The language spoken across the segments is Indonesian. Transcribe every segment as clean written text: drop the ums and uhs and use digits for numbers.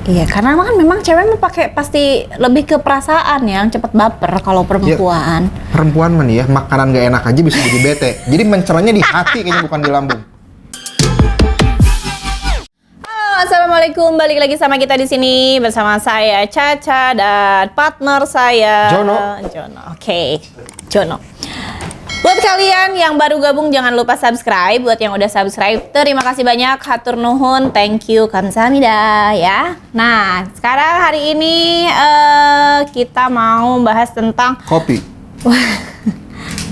Iya, karena kan memang cewek mah pakai pasti lebih ke perasaan yang cepet baper kalau perempuan. Ya, perempuan mah nih ya, makanan gak enak aja bisa jadi bete. Jadi menceranya di hati kayaknya bukan di lambung. Halo, assalamualaikum. Balik lagi sama kita di sini bersama saya Caca dan partner saya Jono. Oke, Jono. Buat kalian yang baru gabung jangan lupa subscribe. Buat yang udah subscribe terima kasih banyak, hatur nuhun, thank you, kamsahamnida ya. Nah sekarang hari ini kita mau bahas tentang Kopi.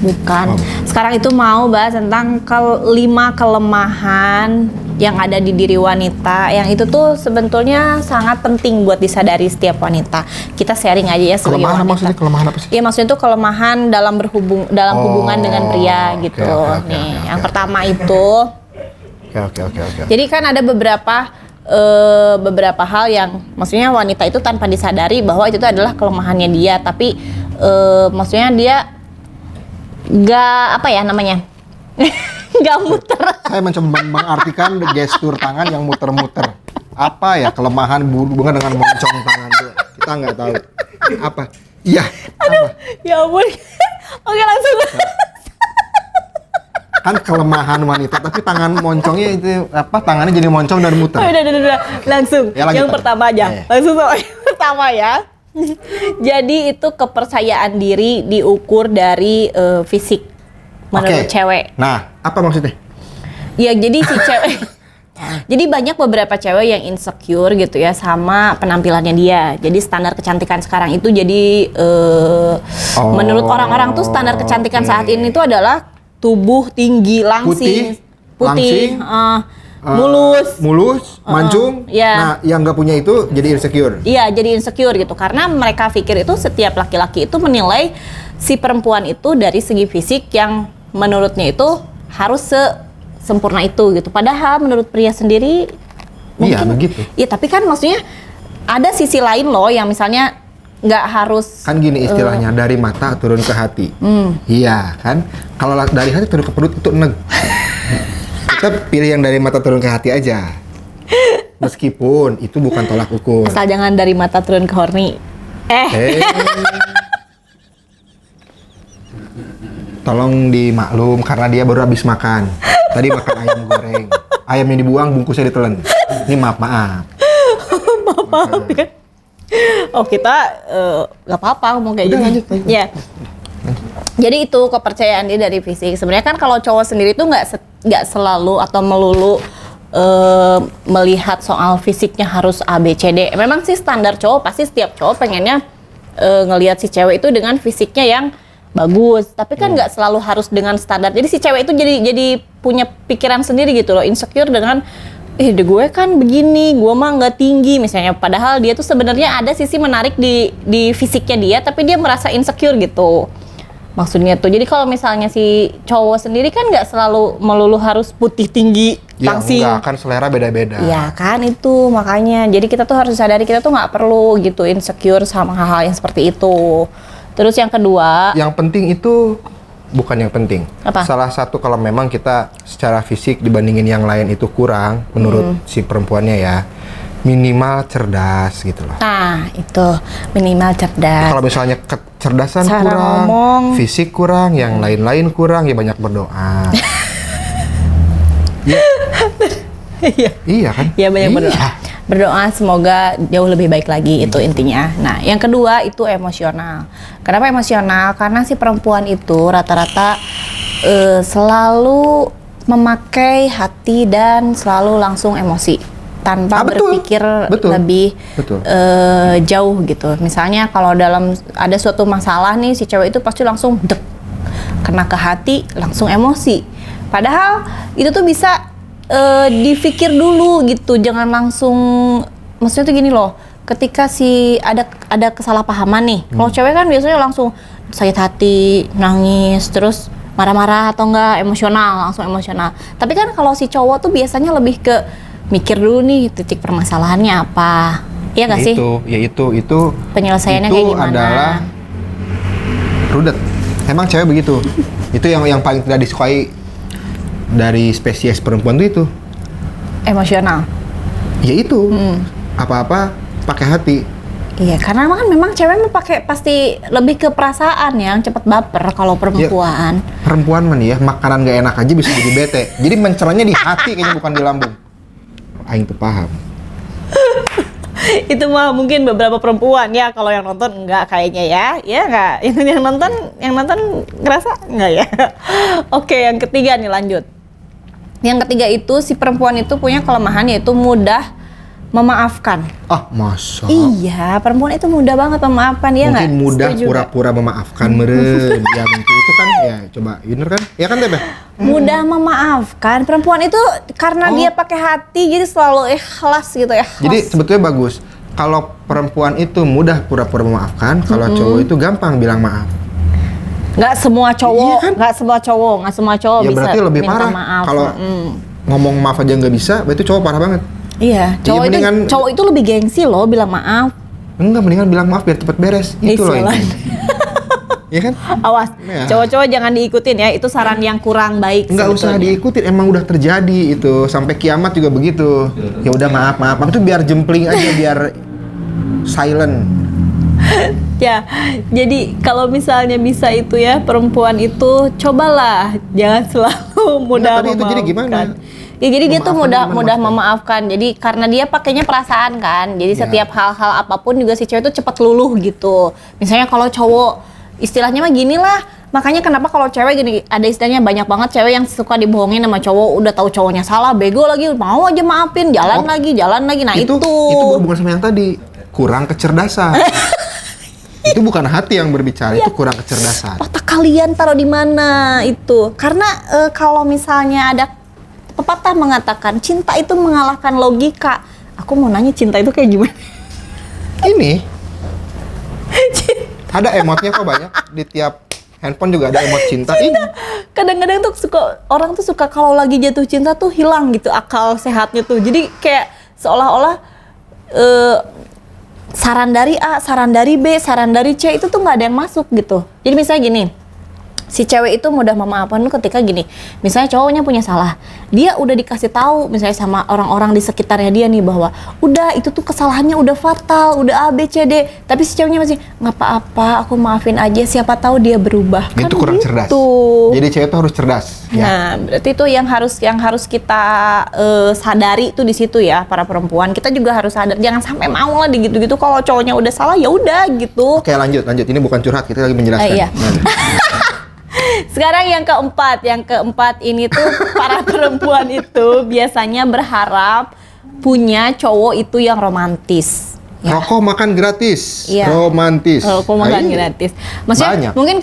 bukan. Sekarang itu mau bahas tentang 5 kelemahan yang ada di diri wanita. Yang itu tuh sebetulnya sangat penting buat disadari setiap wanita. Kita sharing aja ya sebagai Kelemahan wanita. maksudnya kelemahan apa sih? Iya, maksudnya itu kelemahan dalam hubungan dengan pria gitu. Yang pertama itu. Oke. Jadi kan ada beberapa hal yang maksudnya wanita itu tanpa disadari bahwa itu tuh adalah kelemahannya dia, tapi maksudnya dia nggak apa ya namanya nggak muter. Saya mencoba mengartikan gestur tangan yang muter-muter. Apa ya kelemahan hubungan dengan moncong tangan tuh? Kita nggak tahu. Apa? Iya. Aduh, ya ampun. Oke, langsung. Kan kelemahan wanita, tapi tangan moncongnya itu apa? Tangannya jadi moncong dan muter. Udah. Langsung. Ya, lanjut, yang lanjut. pertama aja. Langsung sama yang pertama ya. Jadi itu kepercayaan diri diukur dari fisik menurut cewek. Nah, apa maksudnya? Ya jadi si cewek. Jadi banyak beberapa cewek yang insecure gitu ya sama penampilannya dia. Jadi standar kecantikan sekarang itu jadi menurut orang-orang tuh standar kecantikan saat ini tuh adalah tubuh tinggi, langsing, putih, mulus, mancung. ya. Nah, yang nggak punya itu jadi insecure. Iya, jadi insecure gitu. Karena mereka pikir itu setiap laki-laki itu menilai si perempuan itu dari segi fisik yang menurutnya itu harus sempurna itu gitu. Padahal menurut pria sendiri Iya, mungkin begitu. iya, tapi kan maksudnya ada sisi lain loh yang misalnya nggak harus Kan gini istilahnya, dari mata turun ke hati. Iya kan? Kalau dari hati turun ke perut itu neg. Kita pilih yang dari mata turun ke hati aja. Meskipun itu bukan tolak ukur. asal jangan dari mata turun ke horny. Tolong dimaklum karena dia baru habis makan. Tadi makan ayam goreng. Ayamnya dibuang, bungkusnya ditelan. Ini maaf. Maaf ya. Oh kita nggak apa-apa ngomong kayak Udah, gini. lanjut. Ya. Jadi itu kepercayaan dia dari fisik. Sebenarnya kan kalau cowok sendiri tuh nggak selalu atau melulu melihat soal fisiknya harus A B C D. Memang sih standar cowok pasti setiap cowok pengennya ngelihat si cewek itu dengan fisiknya yang bagus. Tapi kan nggak selalu harus dengan standar. Jadi si cewek itu jadi punya pikiran sendiri gitu loh, insecure dengan gue kan begini, gue mah nggak tinggi misalnya. Padahal dia tuh sebenarnya ada sisi menarik di fisiknya dia, tapi dia merasa insecure gitu. Maksudnya tuh, jadi kalau misalnya si cowok sendiri kan nggak selalu melulu harus putih tinggi, Ya langsing. enggak, kan selera beda-beda. Ya kan itu makanya. Jadi kita tuh harus sadari kita tuh nggak perlu gitu insecure sama hal-hal yang seperti itu. Terus yang kedua, Yang penting itu bukan yang penting. Apa? Salah satu kalau memang kita secara fisik dibandingin yang lain itu kurang menurut si perempuannya ya, minimal cerdas gitu loh. nah itu minimal cerdas. Kalau misalnya kecerdasan Cara kurang, ngomong. fisik kurang, yang lain-lain kurang, ya banyak berdoa. Iya kan? Ya banyak berdoa. Iya. Berdoa semoga jauh lebih baik lagi, itu intinya. Nah, yang kedua itu emosional. Kenapa emosional? Karena si perempuan itu rata-rata selalu memakai hati dan selalu langsung emosi tanpa Betul. berpikir Betul. lebih Betul. jauh gitu. Misalnya kalau dalam ada suatu masalah nih, si cewek itu pasti langsung dek, kena ke hati, langsung emosi. Padahal itu tuh bisa dipikir dulu gitu, jangan langsung. Maksudnya tuh gini loh, ketika si ada kesalahpahaman nih, kalau cewek kan biasanya langsung sakit hati, nangis, terus marah-marah atau enggak emosional, langsung emosional. Tapi kan kalau si cowok tuh biasanya lebih ke mikir dulu nih titik permasalahannya apa, iya nggak sih? Itu Penyelesaiannya itu kayak gimana? adalah rudet. Emang cewek begitu. Itu yang paling tidak disukai dari spesies perempuan tuh itu. Emosional. Ya itu. apa-apa pakai hati. Iya, karena kan memang cewek pakai pasti lebih ke perasaan yang cepet baper kalau perempuan. Ya, perempuan mah nih ya, makanan gak enak aja bisa jadi bete. Jadi menceranya di hati kayaknya bukan di lambung. Aing tuh paham. Itu mah mungkin beberapa perempuan ya, kalau yang nonton enggak kayaknya ya. Ya enggak? Yang nonton ngerasa enggak ya? Oke, yang ketiga nih lanjut. Yang ketiga itu si perempuan itu punya kelemahan yaitu mudah memaafkan. Ah, masa? Iya, perempuan itu mudah banget memaafkan ya nggak? Mungkin mudah Setuju pura-pura memaafkan meren. Ya mungkin itu kan ya coba bener kan? Ya kan Teh? mudah memaafkan. Perempuan itu karena dia pakai hati jadi selalu ikhlas gitu ya. Jadi sebetulnya bagus. Kalau perempuan itu mudah pura-pura memaafkan, kalau cowok itu gampang bilang maaf. Nggak semua cowok, Iya kan? nggak semua cowok Ya bisa berarti lebih minta parah. maaf. Kalau ngomong maaf aja nggak bisa, berarti cowok parah banget. Iya, mendingan- cowok itu lebih gengsi loh bilang maaf. Enggak, mendingan bilang maaf biar cepet beres. Itu loh Sialan. ini. Iya kan? Awas, Ya. cowok-cowok jangan diikutin ya. Itu saran yang kurang baik. Nggak usah sebetulnya. diikutin, emang udah terjadi itu. Sampai kiamat juga begitu. Ya udah maaf. Itu biar jempling aja, biar silent. Ya, jadi kalau misalnya bisa itu ya perempuan itu cobalah jangan selalu mudah tadi itu jadi gimana? Ya jadi dia tuh Memaafkan mudah gimana memaafkan. Jadi karena dia pakainya perasaan kan. Jadi Ya. setiap hal-hal apapun juga si cewek itu cepat luluh gitu. Misalnya kalau cowok istilahnya mah gini lah. Makanya kenapa kalau cewek gini ada istilahnya banyak banget cewek yang suka dibohongin sama cowok, udah tahu cowoknya salah, bego lagi, mau aja maafin, jalan lagi. Nah, itu berhubungan sama yang tadi, kurang kecerdasan. Itu bukan hati yang berbicara, itu kurang kecerdasan. otak kalian taruh di mana itu? Karena kalau misalnya ada pepatah mengatakan cinta itu mengalahkan logika. Aku mau nanya cinta itu kayak gimana? Ini ada emotnya kok banyak di tiap handphone juga ada emot cinta. Ini Kadang-kadang tuh orang tuh suka kalau lagi jatuh cinta tuh hilang gitu akal sehatnya tuh. Jadi kayak seolah-olah saran dari A, saran dari B, saran dari C itu tuh nggak ada yang masuk gitu. Jadi misalnya gini, si cewek itu mudah memaafkan lu ketika gini, misalnya cowoknya punya salah, dia udah dikasih tahu misalnya sama orang-orang di sekitarnya dia nih bahwa udah itu tuh kesalahannya udah fatal, udah A B C D, tapi si ceweknya masih nggak apa-apa, aku maafin aja, siapa tahu dia berubah. itu kurang cerdas. Jadi cewek tuh harus cerdas. Ya. Nah, berarti itu yang harus kita sadari tuh di situ ya, para perempuan. Kita juga harus sadar, jangan sampai mau lah gitu-gitu kalau cowoknya udah salah ya udah gitu. Oke, lanjut. Ini bukan curhat, kita lagi menjelaskan. Iya. Sekarang yang keempat ini tuh para perempuan itu biasanya berharap punya cowok itu yang romantis. Ya. Rokok makan gratis, Iya. romantis. Rokok makan Ayo. gratis. Maksudnya Banyak. mungkin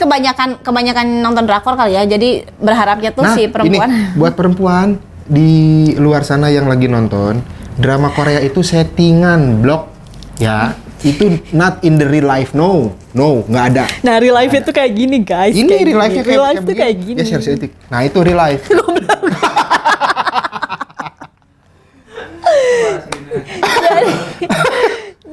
kebanyakan nonton drakor kali ya. Jadi berharapnya tuh si perempuan. Ini buat perempuan di luar sana yang lagi nonton, drama Korea itu settingan, blok, ya. Itu not in the real life, no, nggak ada. Nah, real life itu kayak gini, guys. Ini kayak real life-nya gini. Real life tuh begini. kayak gini. Ya, share sedikit. Nah, itu real life.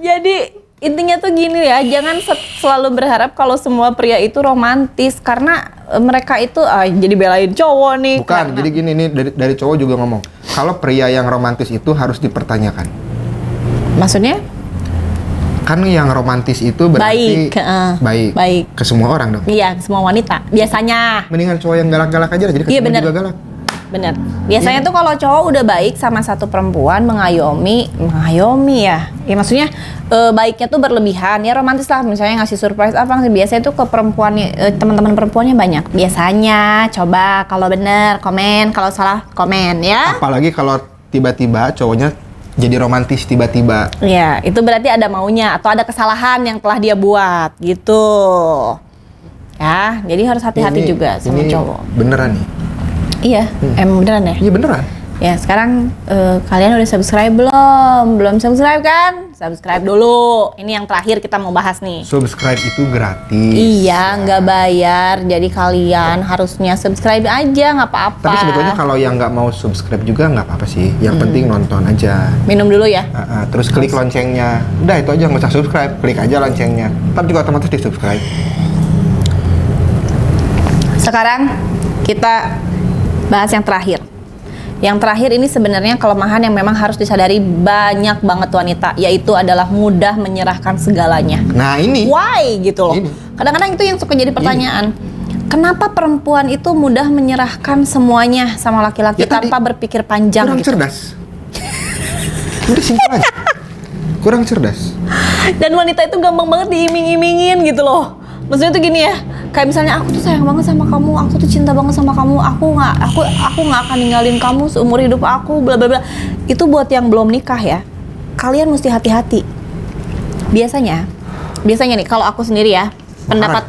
Jadi intinya tuh gini ya, jangan selalu berharap kalau semua pria itu romantis karena mereka itu jadi belain cowok nih. Bukan, karena- jadi gini nih dari cowok juga ngomong. Kalau pria yang romantis itu harus dipertanyakan. Maksudnya? Kan yang romantis itu berarti baik ke semua orang dong. Iya, semua wanita biasanya. Mendingan cowok yang galak-galak aja lah, jadi Iya, ketemu bener. juga galak. Bener. Biasanya tuh kalau cowok udah baik sama satu perempuan mengayomi ya. Ya maksudnya baiknya tuh berlebihan. Ya romantis lah, misalnya ngasih surprise apa sih. Biasanya tuh ke perempuannya teman-teman perempuannya banyak. Biasanya coba kalau bener komen, kalau salah komen ya. Apalagi kalau tiba-tiba cowoknya jadi romantis tiba-tiba. Ya, itu berarti ada maunya atau ada kesalahan yang telah dia buat gitu. Ya, jadi harus hati-hati Ini- juga sama ini cowok. Beneran nih? Iya, emang beneran ya? Iya beneran. Ya sekarang kalian udah subscribe belum? Belum subscribe kan? Subscribe dulu. Ini yang terakhir kita mau bahas nih. Subscribe itu gratis. Iya, nggak bayar. Jadi kalian harusnya subscribe aja, nggak apa-apa. Tapi sebetulnya kalau yang nggak mau subscribe juga nggak apa-apa sih. Yang penting nonton aja. Minum dulu ya. Terus klik loncengnya. Udah itu aja, nggak usah subscribe. Klik aja loncengnya. Ntar juga otomatis di subscribe. Sekarang kita bahas yang terakhir. Yang terakhir ini sebenarnya kelemahan yang memang harus disadari banyak banget wanita, yaitu adalah mudah menyerahkan segalanya. Nah ini. Why gitu loh. Ini. Kadang-kadang itu yang suka jadi pertanyaan. Kenapa perempuan itu mudah menyerahkan semuanya sama laki-laki Ya tadi, tanpa berpikir panjang kurang gitu. cerdas. Udah simpel aja. Kurang cerdas. Dan wanita itu gampang banget diiming-imingin gitu loh. Maksudnya tuh gini ya, kayak misalnya aku tuh sayang banget sama kamu, aku tuh cinta banget sama kamu, aku nggak akan ninggalin kamu seumur hidup aku, bla bla bla. Itu buat yang belum nikah ya. Kalian mesti hati-hati. Biasanya nih kalau aku sendiri ya, pendapat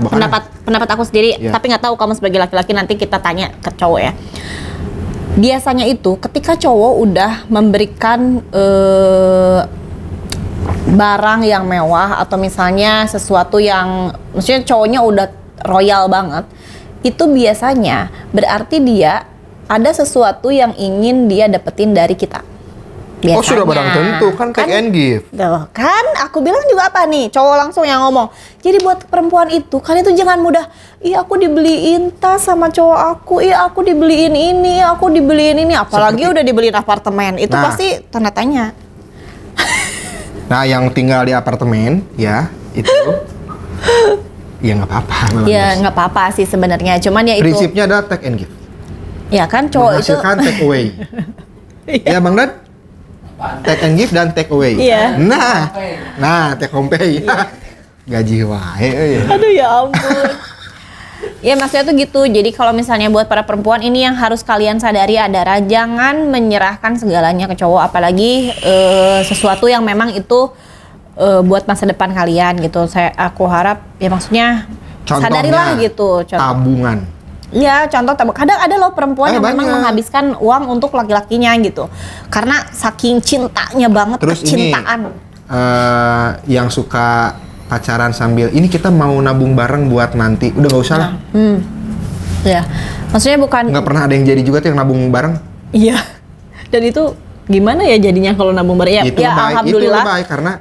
aku sendiri, Ya. tapi nggak tahu kamu sebagai laki-laki, nanti kita tanya ke cowok ya. Biasanya itu ketika cowok udah memberikan barang yang mewah atau misalnya sesuatu yang maksudnya cowoknya udah royal banget, itu biasanya berarti dia ada sesuatu yang ingin dia dapetin dari kita. Biasanya. Oh sudah barang tentu kan take and give. Tuh, kan aku bilang juga apa nih, cowok langsung yang ngomong. Jadi buat perempuan itu, kalian tuh jangan mudah, iya aku dibeliin tas sama cowok aku, iya aku dibeliin ini, aku dibeliin ini, apalagi udah dibeliin apartemen, itu Nah. pasti tanda tanya. Nah yang tinggal di apartemen ya itu ya nggak apa-apa. memang, Ya Bos. nggak apa-apa sih sebenarnya, cuman ya itu. Prinsipnya adalah take and give. Ya kan cowok itu. Menghasilkan take away. Ya Bang Dan? Take and give dan take away. Iya. Nah take home pay. Gaji wae. Aduh ya ampun. Ya maksudnya tuh gitu. Jadi kalau misalnya buat para perempuan ini yang harus kalian sadari adalah jangan menyerahkan segalanya ke cowok, apalagi sesuatu yang memang itu buat masa depan kalian gitu. Aku harap ya maksudnya Contohnya, sadarilah gitu. tabungan. Iya, contoh kadang ada loh perempuan yang memang banyak. menghabiskan uang untuk laki-lakinya gitu. Karena saking cintanya banget, Terus ini kecintaan. yang suka pacaran sambil ini kita mau nabung bareng buat nanti. Udah nggak usah lah. Ya. Maksudnya bukan Nggak pernah ada yang jadi juga tuh yang nabung bareng. iya. Dan itu gimana ya jadinya kalau nabung bareng? Ya, Itu ya baik. alhamdulillah. Itu baik karena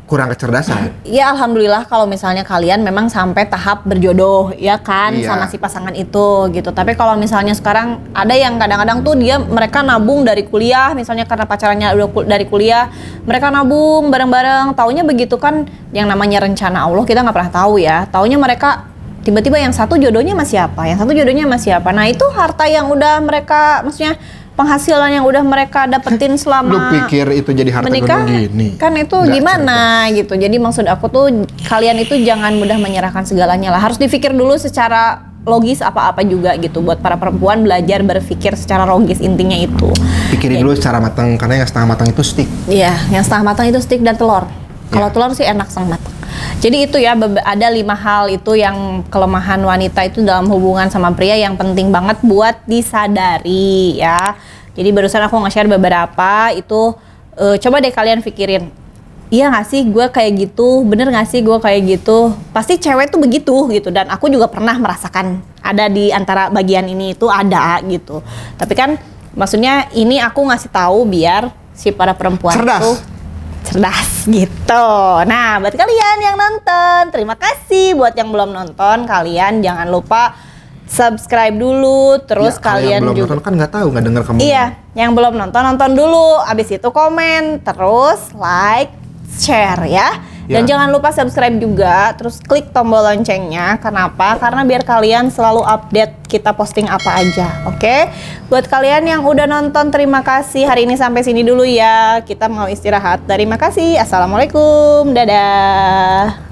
kurang kecerdasan. Ya alhamdulillah kalau misalnya kalian memang sampai tahap berjodoh ya kan Iya. sama si pasangan itu gitu. Tapi kalau misalnya sekarang ada yang kadang-kadang tuh mereka nabung dari kuliah, misalnya karena pacarannya udah dari kuliah, mereka nabung bareng-bareng. Taunya begitu kan, yang namanya rencana Allah kita nggak pernah tahu ya. Taunya mereka tiba-tiba yang satu jodohnya sama siapa, yang satu jodohnya sama siapa. Nah itu harta yang udah mereka, maksudnya penghasilan yang udah mereka dapetin Lu selama pikir itu jadi harta menikah gunung gini? kan itu Nggak gimana gitu. Jadi maksud aku tuh kalian itu jangan mudah menyerahkan segalanya lah. Harus dipikir dulu secara logis apa-apa juga gitu. Buat para perempuan belajar berpikir secara logis, intinya itu. Pikirin dulu secara matang karena yang setengah matang itu stick. Iya, yang setengah matang itu steak dan telur. Kalau Ya. telur sih enak setengah matang. Jadi itu ya ada 5 hal itu yang kelemahan wanita itu dalam hubungan sama pria yang penting banget buat disadari ya. Jadi barusan aku nge-share beberapa itu, coba deh kalian pikirin. Iya gak sih gue kayak gitu, bener gak sih gue kayak gitu. Pasti cewek tuh begitu gitu, dan aku juga pernah merasakan ada di antara bagian ini itu ada gitu. Tapi kan maksudnya ini aku ngasih tahu biar si para perempuan Cerdas. tuh cerdas gitu. Nah buat kalian yang nonton, terima kasih. Buat yang belum nonton, kalian jangan lupa subscribe dulu. Terus Ya, kalau yang kalian belum juga nonton kan nggak tahu, nggak dengar kamu. iya, yang belum nonton, nonton dulu. Abis itu komen, terus like, share ya. Dan Ya. jangan lupa subscribe juga, terus klik tombol loncengnya. Kenapa? Karena biar kalian selalu update kita posting apa aja, oke? Buat kalian yang udah nonton, terima kasih. Hari ini sampai sini dulu ya. Kita mau istirahat. Terima kasih. Assalamualaikum. Dadah.